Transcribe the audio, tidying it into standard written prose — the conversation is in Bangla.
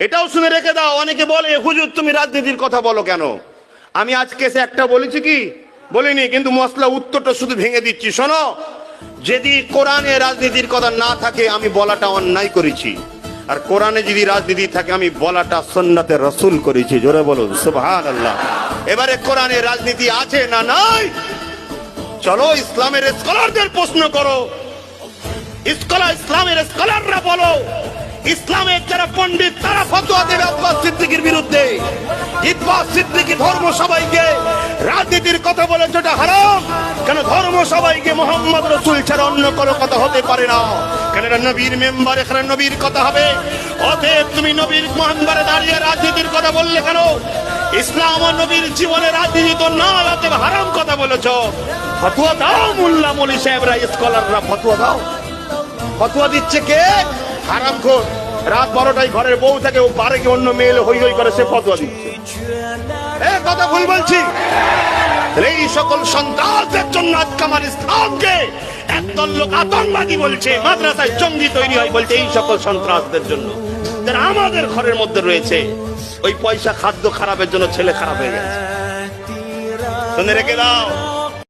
এটাও শুনে রেখে দাও, অনেকে বলে হুজুর তুমি রাজনীতির কথা বলো কেন? আমি আজকে এসে একটা বলেছি কি? বলিনি, কিন্তু মশলা উত্তরটা শুধু ভেঙে দিচ্ছি। শোনো, যদি কোরআনে রাজনীতির কথা না থাকে আমি বলাটা অন্যায় করেছি, আর কোরআনে যদি রাজনীতি থাকে আমি বলাটা সুন্নাতে রাসূল করেছি। জোরে বলুন সুবহানাল্লাহ। এবারে কোরআনে রাজনীতি আছে না নাই? চলো ইসলামের স্কলারদের প্রশ্ন করো, ইসলামের স্কলাররা বলো, ইসলামের যারা পণ্ডিত তারা ফতোয়া দেবে আব্বাস সিদ্দিকীর বিরুদ্ধে। আব্বাস সিদ্দিকী ধর্ম সবাইকে রাজনীতির কথা বলেছে, এটা হারাম। কেন? ধর্ম সবাইকে মুহাম্মদ রাসূল ছাড়া অন্য কোনো কথা হতে পারে না। কেন? এটা নবীর মেম্বার, এখানে নবীর কথা হবে। অতএব তুমি নবীর মেম্বারে দাঁড়িয়ে রাজনীতির কথা বললে কেন? ইসলাম ও নবীর জীবনে রাজনীতি তো না, অতএব হারাম কথা বলেছো। ফতোয়া দাও, মোল্লা মৌলী সাহেবরা, স্কলাররা ফতোয়া দাও। ফতোয়া দিচ্ছে কে? হারামখোর। রাত 12টায় ঘরের বউ থাকে, ও পারে কি অন্য মেয়ে হই হই করে সে ফতোয়া দিচ্ছে। কথা ভুল বলছি? এই সকল সন্ত্রাসদের জন্য আজকে আমার ইসলামকে একদল লোক আতঙ্কবাদী বলছে, মাদ্রাসায় জঙ্গি তৈরি হয় বলছে, এই সকল সন্ত্রাসদের জন্য যারা আমাদের ঘরের মধ্যে রয়েছে। ওই পয়সা খাদ্য খারাপের জন্য ছেলে খারাপ হয়ে গেছে। শুনে রেখে দাও।